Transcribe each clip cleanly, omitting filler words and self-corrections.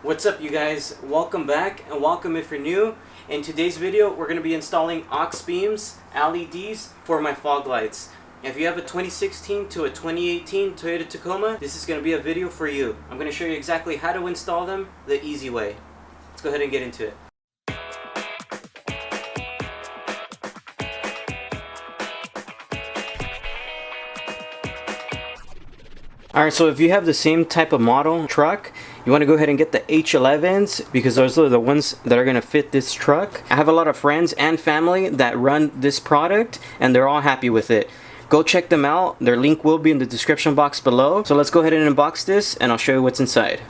What's up, you guys? Welcome back, and welcome if you're new. In today's video, we're going to be installing Auxbeam LEDs for my fog lights. If you have a 2016 to a 2018 Toyota Tacoma, this is going to be a video for you. I'm going to show you exactly how to install them the easy way. Let's go ahead and get into it. Alright, so if you have the same type of model truck, you want to go ahead and get the H11s because those are the ones that are going to fit this truck. I have a lot of friends and family that run this product and they're all happy with it. Go check them out. Their link will be in the description box below. So let's go ahead and unbox this and I'll show you what's inside.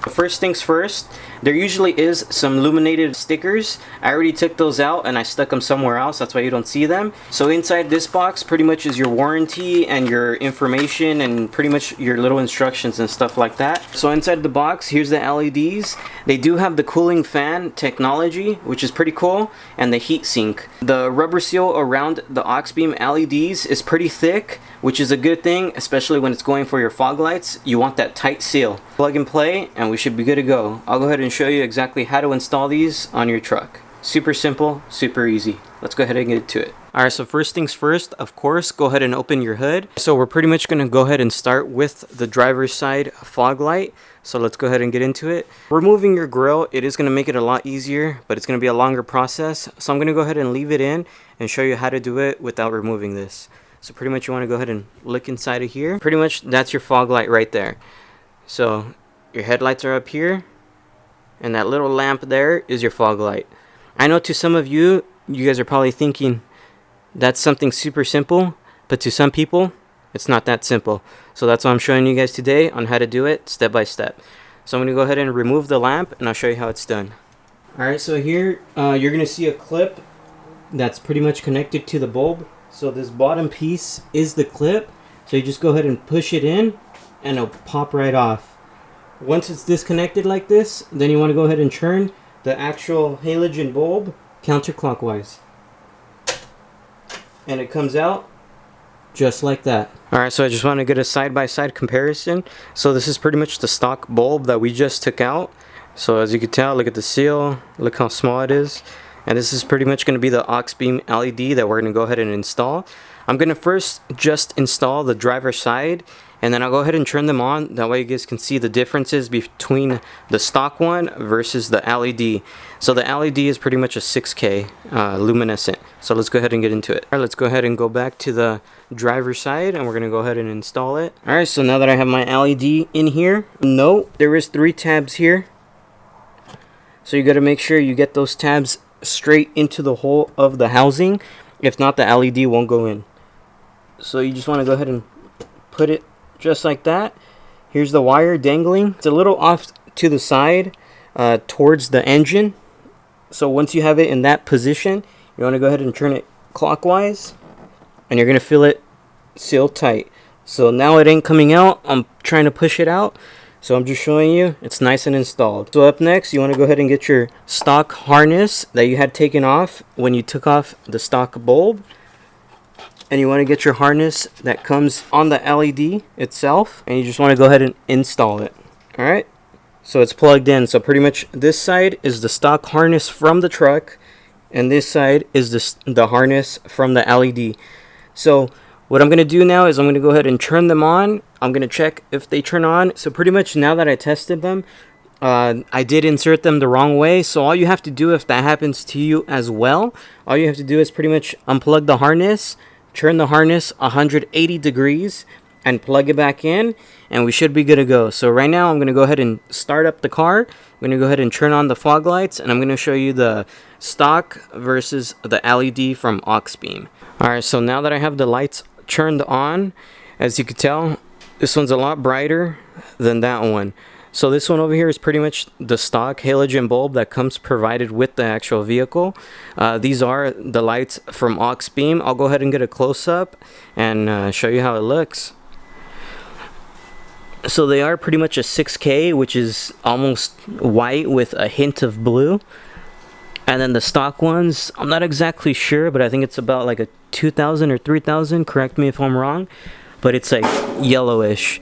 First things first, there usually is some illuminated stickers. I already took those out and I stuck them somewhere else, that's why you don't see them. So inside this box pretty much is your warranty and your information and pretty much your little instructions and stuff like that. So inside the box, here's the LEDs. They do have the cooling fan technology, which is pretty cool, and the heat sink. The rubber seal around the Auxbeam LEDs is pretty thick, which is a good thing, especially when it's going for your fog lights. You want that tight seal. Plug and play and we should be good to go. I'll go ahead and show you exactly how to install these on your truck. Super simple, super easy. Let's go ahead and get to it. Alright, so first things first, of course, go ahead and open your hood. So we're pretty much going to go ahead and start with the driver's side fog light. So let's go ahead and get into it. Removing your grill, it is going to make it a lot easier, but it's going to be a longer process. So I'm going to go ahead and leave it in and show you how to do it without removing this. So pretty much you want to go ahead and look inside of here. Pretty much that's your fog light right there. So your headlights are up here and that little lamp there is your fog light. I know to some of you guys are probably thinking that's something super simple, but to some people it's not that simple. So that's why I'm showing you guys today on how to do it step by step. So I'm going to go ahead and remove the lamp and I'll show you how it's done. Alright, so here you're going to see a clip that's pretty much connected to the bulb. So this bottom piece is the clip. So you just go ahead and push it in and it'll pop right off. Once it's disconnected like this, then you want to go ahead and turn the actual halogen bulb counterclockwise. And it comes out just like that. Alright, so I just want to get a side-by-side comparison. So this is pretty much the stock bulb that we just took out. So as you can tell, look at the seal, look how small it is. And this is pretty much going to be the Auxbeam LED that we're going to go ahead and install. I'm going to first just install the driver's side and then I'll go ahead and turn them on. That way you guys can see the differences between the stock one versus the LED. So the LED is pretty much a 6K luminescent. So let's go ahead and get into it. Alright, let's go ahead and go back to the driver's side and we're going to go ahead and install it. Alright, so now that I have my LED in here, note there is 3 tabs here. So you got to make sure you get those tabs straight into the hole of the housing. If not, the LED won't go in. So you just want to go ahead and put it just like that. Here's the wire dangling. It's a little off to the side towards the engine. So once you have it in that position, you want to go ahead and turn it clockwise and you're going to feel it seal tight. So now it ain't coming out. I'm trying to push it out. So I'm just showing you it's nice and installed. So up next, you want to go ahead and get your stock harness that you had taken off when you took off the stock bulb. And you want to get your harness that comes on the LED itself. And you just want to go ahead and install it. Alright. So it's plugged in. So pretty much this side is the stock harness from the truck. And this side is the harness from the LED. So what I'm going to do now is I'm going to go ahead and turn them on. I'm going to check if they turn on. So pretty much now that I tested them, I did insert them the wrong way. So all you have to do if that happens to you as well, all you have to do is pretty much unplug the harness, turn the harness 180 degrees and plug it back in and we should be good to go. So right now I'm going to go ahead and start up the car. I'm going to go ahead and turn on the fog lights and I'm going to show you the stock versus the LED from Auxbeam. Alright, so now that I have the lights turned on, as you can tell, this one's a lot brighter than that one. So this one over here is pretty much the stock halogen bulb that comes provided with the actual vehicle. These are the lights from Auxbeam. I'll go ahead and get a close-up and show you how it looks. So they are pretty much a 6K, which is almost white with a hint of blue. And then the stock ones, I'm not exactly sure, but I think it's about like a 2000 or 3000. Correct me if I'm wrong. But it's like yellowish.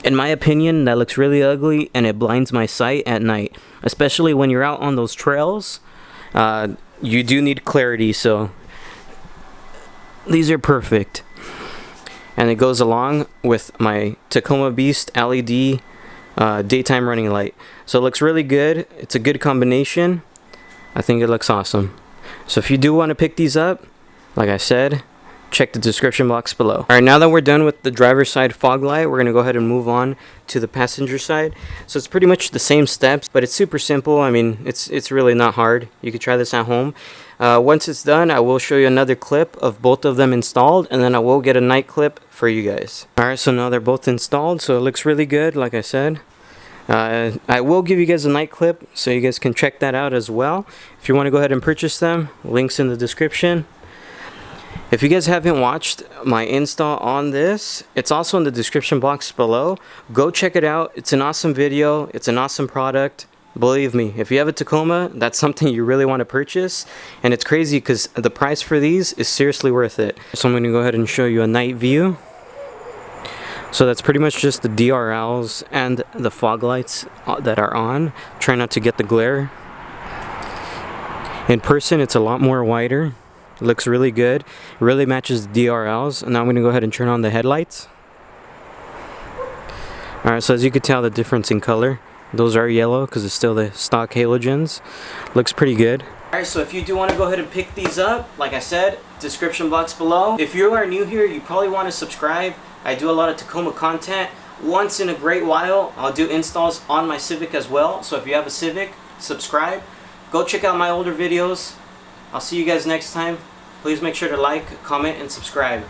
In my opinion, that looks really ugly and it blinds my sight at night, especially when you're out on those trails. You do need clarity, so these are perfect. And it goes along with my TACOMABEAST LED daytime running light. So it looks really good. It's a good combination. I think it looks awesome. So if you do want to pick these up, like I said, check the description box below. Alright, now that we're done with the driver's side fog light, we're going to go ahead and move on to the passenger side. So it's pretty much the same steps, but it's super simple. I mean, it's really not hard. You could try this at home. Once it's done, I will show you another clip of both of them installed, and then I will get a night clip for you guys. Alright, so now they're both installed, so it looks really good, like I said. I will give you guys a night clip, so you guys can check that out as well. If you want to go ahead and purchase them, links in the description. If you guys haven't watched my install on this, it's also in the description box below. Go check it out. It's an awesome video. It's an awesome product. Believe me, if you have a Tacoma, that's something you really want to purchase. And it's crazy because the price for these is seriously worth it. So I'm going to go ahead and show you a night view. So that's pretty much just the DRLs and the fog lights that are on. Try not to get the glare. In person, it's a lot more wider. It looks really good. It really matches the DRLs. And now I'm going to go ahead and turn on the headlights. Alright, so as you can tell, the difference in color. Those are yellow because it's still the stock halogens. Looks pretty good. Alright, so if you do want to go ahead and pick these up, like I said, description box below. If you are new here, you probably want to subscribe. I do a lot of Tacoma content. Once in a great while, I'll do installs on my Civic as well. So if you have a Civic, subscribe. Go check out my older videos. I'll see you guys next time. Please make sure to like, comment, and subscribe.